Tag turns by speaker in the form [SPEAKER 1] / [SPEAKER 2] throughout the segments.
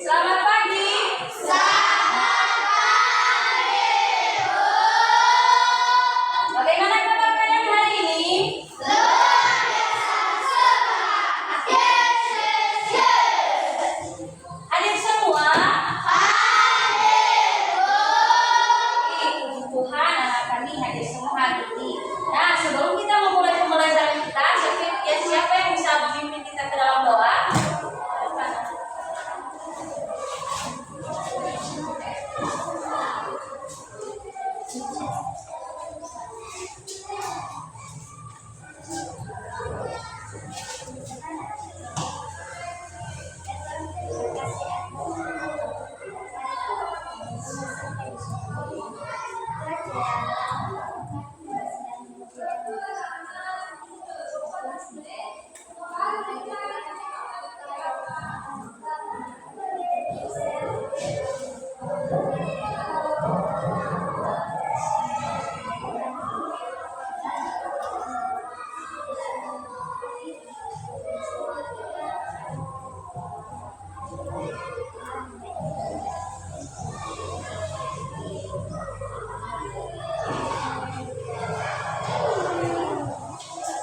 [SPEAKER 1] Selamat pagi. Bagaimana kabar kalian hari ini? Hadir semua? Puji Tuhan, anak kami hadir semua hari ini. Nah, sebelum kita memulai pembelajaran kita, siapa yang bisa memimpin kita ke dalam doa?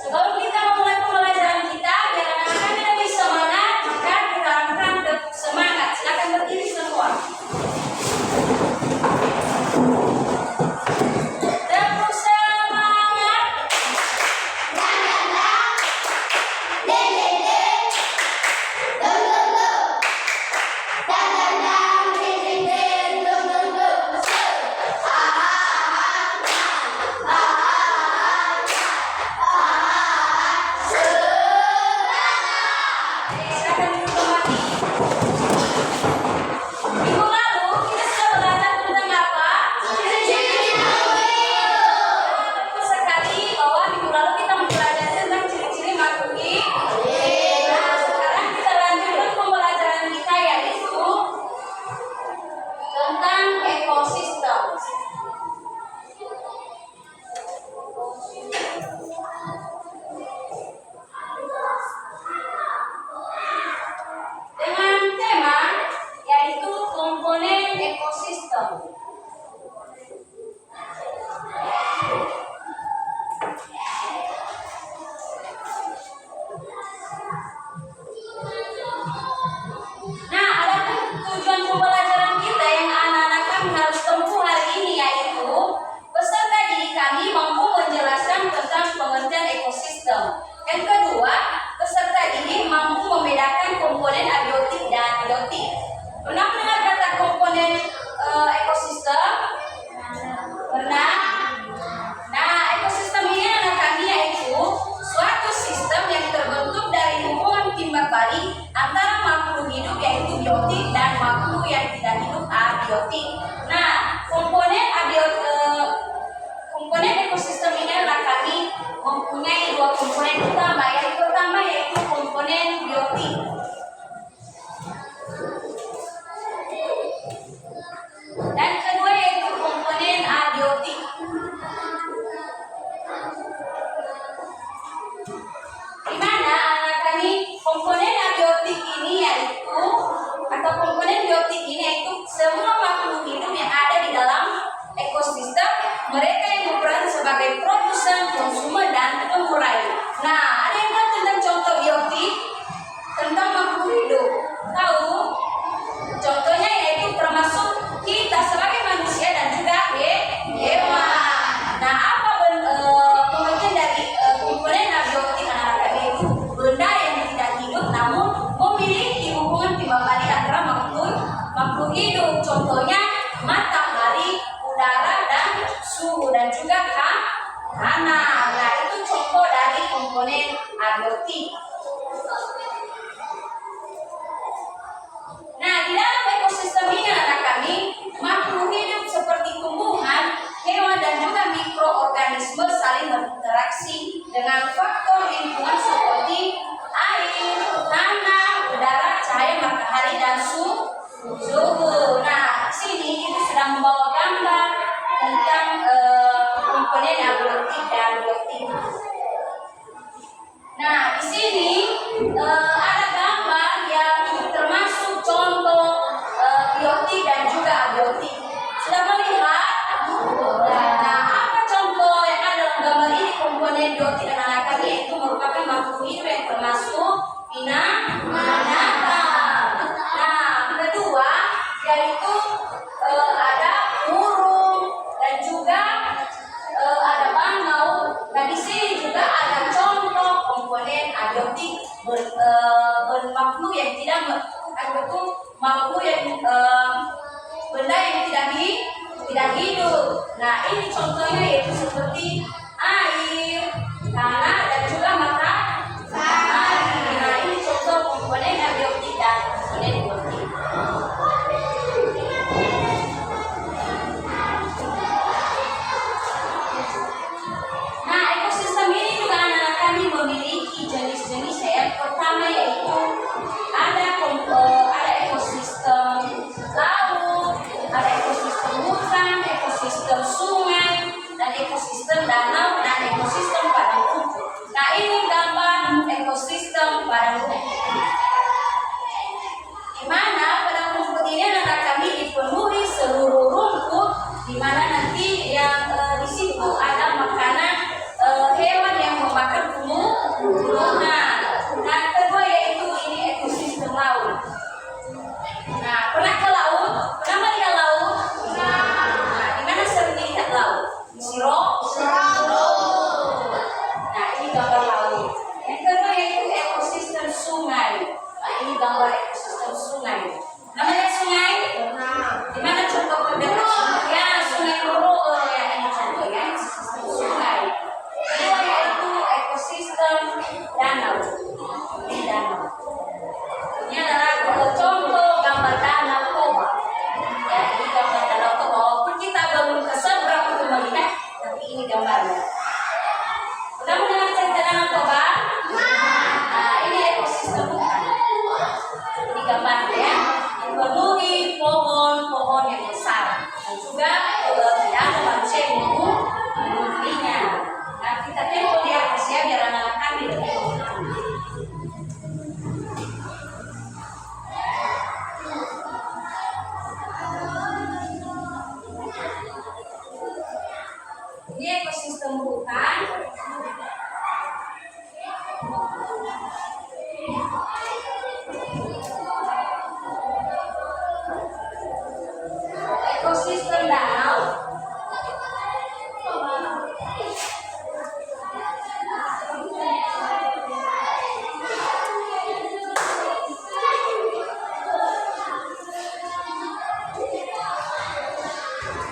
[SPEAKER 1] Sebelum kita memulai pembelajaran kita, biar anak-anak kita lebih semangat, maka kita lakukan tepuk semangat. Silakan berdiri semua. Tepuk semangat. Silakan duduk kembali. Minggu lalu kita sudah belajar tentang apa? Betul sekali bahwa minggu lalu kita mempelajari tentang ciri-ciri makhluk hidup. Nah, sekarang kita lanjutkan pembelajaran kita yaitu tentang ekosistem. Dengan tema yaitu komponen ekosistem. Nah, adapun tujuan pembelajaran kita yang anak-anak kami harus tempuh hari ini yaitu peserta didik kami mampu menjelaskan tentang pengertian ekosistem. Yang kedua, peserta didik mampu membedakan komponen abiotik dan biotik. Pernah mendengar kata komponen ekosistem? Pernah? Nah, ekosistem ini anak kami yaitu suatu sistem yang terbentuk dari hubungan timbal balik antara makhluk hidup yaitu biotik dan makhluk yang tidak hidup abiotik. Nah, komponen ekosistem ini anak kami mempunyai dua komponen utama. Yang pertama yaitu komponen biotik. Dan kedua yaitu komponen abiotik. Di mana anak kami komponen abiotik ini yaitu atau komponen biotik ini yaitu semua makhluk hidup yang ada di dalam ekosistem, mereka yang berperan sebagai produsen, konsumen dan pengurai. Nah, ada yang tahu tentang contoh biotik tentang makhluk hidup? Tahu? Contohnya yaitu termasuk kita sebagai manusia dan juga hewan. Nah, apa pengertian dari komponen abiotik anak-anak itu? Benda yang tidak hidup namun memiliki hubungan timbal balik antara makhluk hidup. Contohnya matahari, udara dan suhu dan juga tanah. Nah, itu contoh dari komponen abiotik. Nah, di dalam ekosistem ini anak kami, makhluk hidup seperti tumbuhan, hewan dan juga mikroorganisme saling berinteraksi dengan faktor lingkungan seperti air, tanah, udara, cahaya matahari dan suhu. Nah, sini itu sedang membawa gambar tentang komponen abiotik dan biotik. Nah, di sini ada gambar yang termasuk contoh abiotik. Sudah melihat? Nah, apa contoh yang ada dalam gambar ini komponen biotik dan anakan yaitu merupakan makhluk hidup yang termasuk binatang. Nah, kedua yaitu ada burung dan juga ada bangau. Nah, di sini juga ada contoh komponen abiotik bermakhluk yang makhluk yang benda yang tidak hidup. Nah, ini contohnya yaitu seperti air, tanah dan juga matahari. Nah, ini contoh komponen abiotik dan komponen biotik. Nah, ekosistem ini juga anak-anak kami memiliki jenis-jenis. Yang pertama yaitu ada ekosistem laut, ada ekosistem hutan, ekosistem sungai, dan ekosistem danau dan ekosistem padang rumput. Nah, ini gambar ekosistem padang rumput. Di mana padang rumput ini anak kami dipenuhi seluruh rumput, di mana nanti yang di situ ada makanan hewan yang memakan tumbuh-tumbuhan. Nah, kedua yaitu ini ekosistem laut. Nah, pernah ke laut? Pernah melihat laut? Nah, di mana sering dilihat laut? Siro. Nah, ini gambar laut. Yang kedua yaitu ekosistem sungai. Nah, ini gambar ekosistem sungai. Namanya sungai? Di mana contoh terdekat sungai? Ya, Sungai Loro. Ya, ini contohnya ekosistem sungai. Kedua yaitu ekosistem danau. Ini danau. Ini adalah contoh gambar danau Toba. Ya, ini gambar danau Toba. Walaupun kita belum keseberang untuk melihat, tapi ini gambarnya. Sudah mendengar cerita danau Toba? Nah, ini ekosistem hutan. Ini gambarnya ya. Dipenuhi pohon-pohon yang besar dan juga tidak ada manusia yang menghuninya. Nah, kita tempel di atas ya biar anak-anak kami lebih mengerti. Ini ekosistem hutan. Ekosistem danau.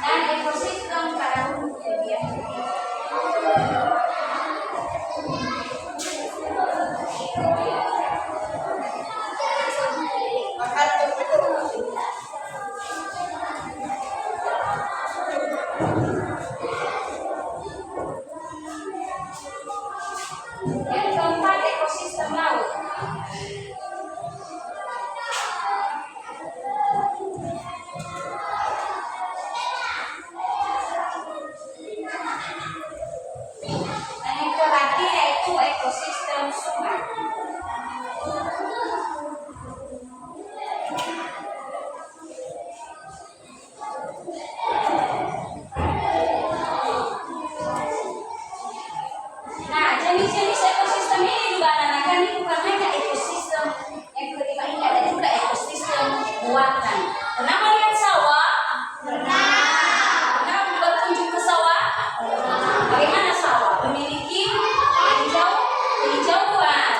[SPEAKER 1] Dan ekosistem padang rumput ya. Yang keempat ekosistem laut. Dan yang terakhir yaitu ekosistem sungai. Nah, jenis-jenis ekosistem ini juga anak-anak kami bukan hanya ekosistem. Yang kelima ini ada juga ekosistem buatan. Pernah melihat sawah? Pernah berkunjung ke sawah? Bagaimana sawah? Memiliki hijauan.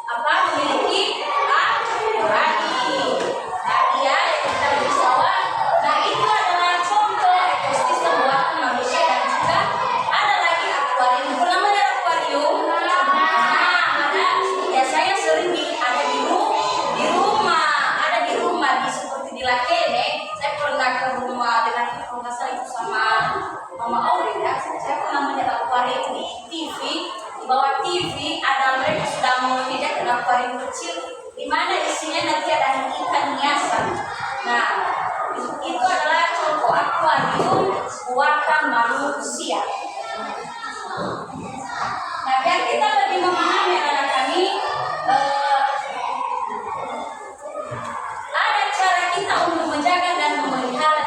[SPEAKER 1] Apa? Memiliki padi. Padi ya, yang kita di sawah. Nah, itu adalah contoh ekosistem buatan manusia dan juga ada lagi akuarium. Pernah melihat akuarium? Nah, ada biasanya sering ada di rumah, seperti di Lakene. Saya pernah ke rumah dengan kalau nggak salah itu sama Mama Auri ya. Saya pernah melihat akuarium di TV. Di bawah TV ada mereka sudah menyediakan akuarium kecil di mana isinya nanti ada ikan hiasan. Nah, itu adalah contoh akuarium buatan manusia. Nah, biar kita lebih memahami anak kami, ada cara kita untuk menjaga dan memelihara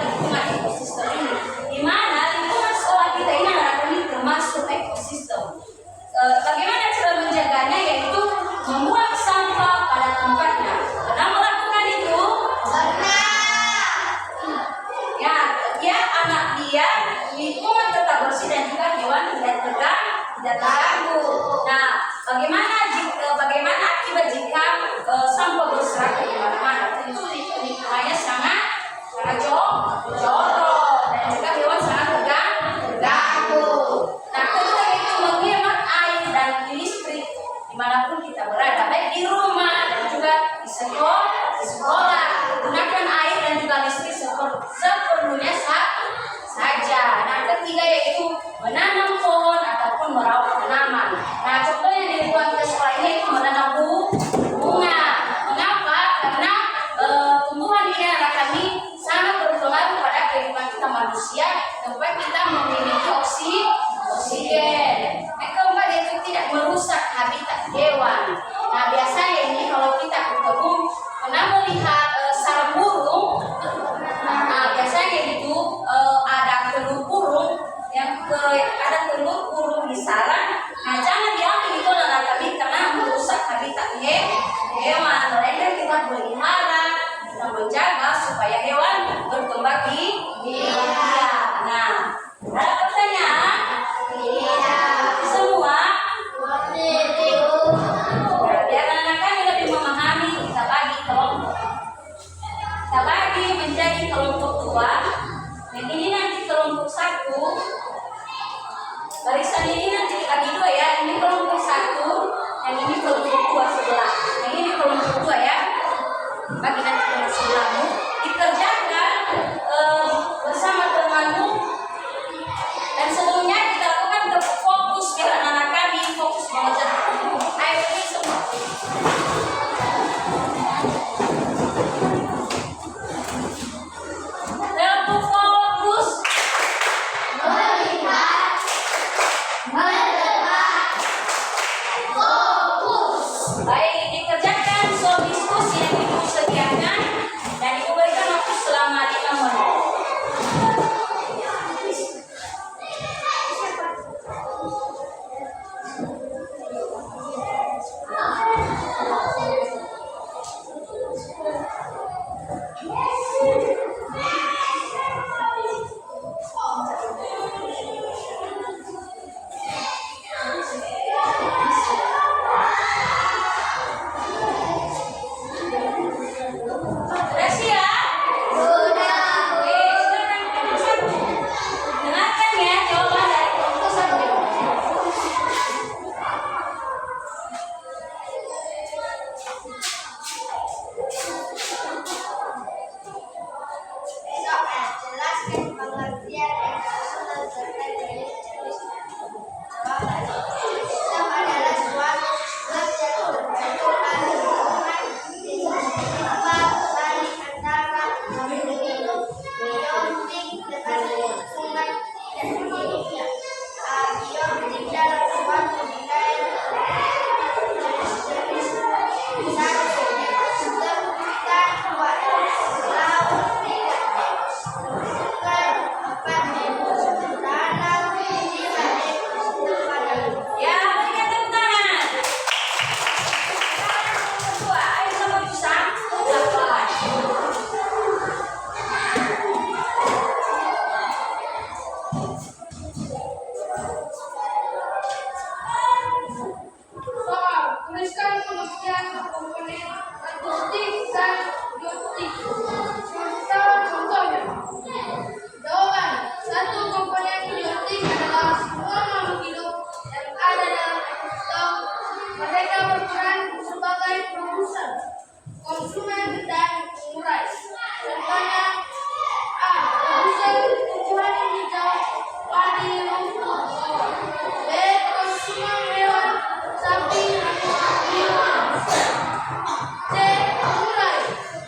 [SPEAKER 1] nanti kelompok 2, yang ini nanti kelompok 1. Barisan ini nanti dibagi 2 ya. Ini kelompok 1, yang ini kelompok 2 sebelah. Yang ini kelompok 2 ya. Bagi nanti kelompok sebelahmu dikerjakan bersama temanmu. Dan sebelumnya kita lakukan fokus biar anak-anak kami fokus mengerjakan. Ayo ini semua. Lebih fokus. Melihat. Mendekat. Fokus. Baik, dikerjakan soal diskusi yang ibu sediakan dan ibu berikan waktu selama 5 menit. Sudah siap? Sudah. Oke, silakan kelompok 1. Dengarkan ya jawaban dari kelompok 1.
[SPEAKER 2] Jelaskan pengertian eksternal terkait dengan jenis. Jawaban. Sistem adalah suatu zat yang terbentuk pada hubungan balik antara individu biotik dengan lingkungan sekitarnya. Biotik dalam suatu nilai jenis-jenis. Satu, sistem kita 2 laut 3
[SPEAKER 1] Ya, berikan tepuk tangan. Sekarang kelompok 2. Ayo sama Yusam. Lakukan.
[SPEAKER 2] soal tuliskan pengertian komponen akustik dan biotik. Contohnya. Jawaban. Satu komponen biotik adalah semua makhluk hidup yang ada dalam ekosistem. Mereka berperan sebagai produsen, konsumen, dan pengurai. Contohnya A. Produsen tumbuhan hijau, padi, rumput, bawang. B. Konsumen hewan, sapi, ayam. C. Pengurai,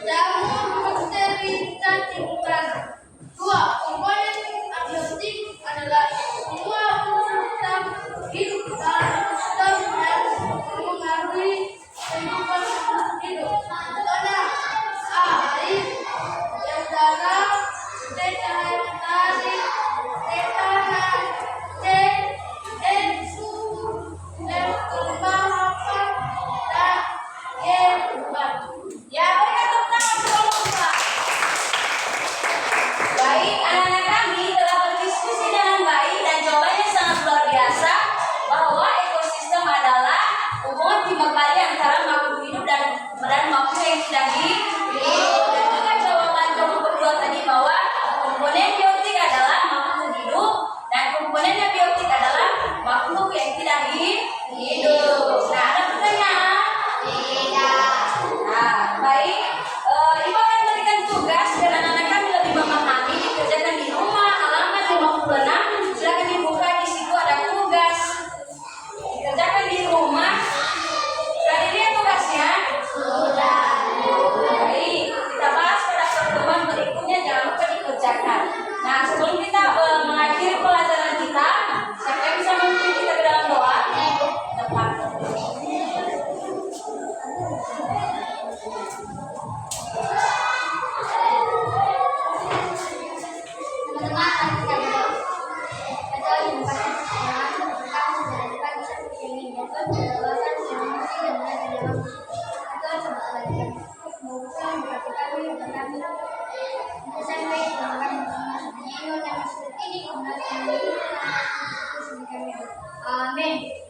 [SPEAKER 2] jamur, bakteri, cacing tanah. 2. Komponen abiotik adalah semua unsur hidup dalam ekosistem yang mempengaruhi kehidupan makhluk hidup. Contohnya A. Air, B. udara, C. cahaya matahari, D. tanah, C. suhu, D. kembang api, dan G. batu.
[SPEAKER 1] Ya, berikan tepuk tangan kelompok 2. Baik, anak-anak kami telah berdiskusi dengan baik dan jawabannya sangat luar biasa bahwa ekosistem adalah hubungan timbal balik antara makhluk hidup dan makhluk yang tidak hidup. Dan juga jawaban kelompok 2 tadi bahwa komponen biotik adalah makhluk hidup dan komponen abiotik adalah makhluk yang tidak hidup. Nah, ada pertanyaan? Tidak. Nah, baik. Ibu akan berikan tugas biar anak-anak kami lebih memahami, dikerjakan di rumah, halaman 56. Silakan dibuka, di situ ada tugas. Dikerjakan di rumah. Sudah dilihat tugasnya? Sudah. Baik, kita bahas pada pertemuan berikutnya, jangan lupa dikerjakan. Nah, sebelum kita mengakhiri pelajaran kita, siapa yang bisa memimpin kita ke dalam doa? Depan.
[SPEAKER 2] Amin.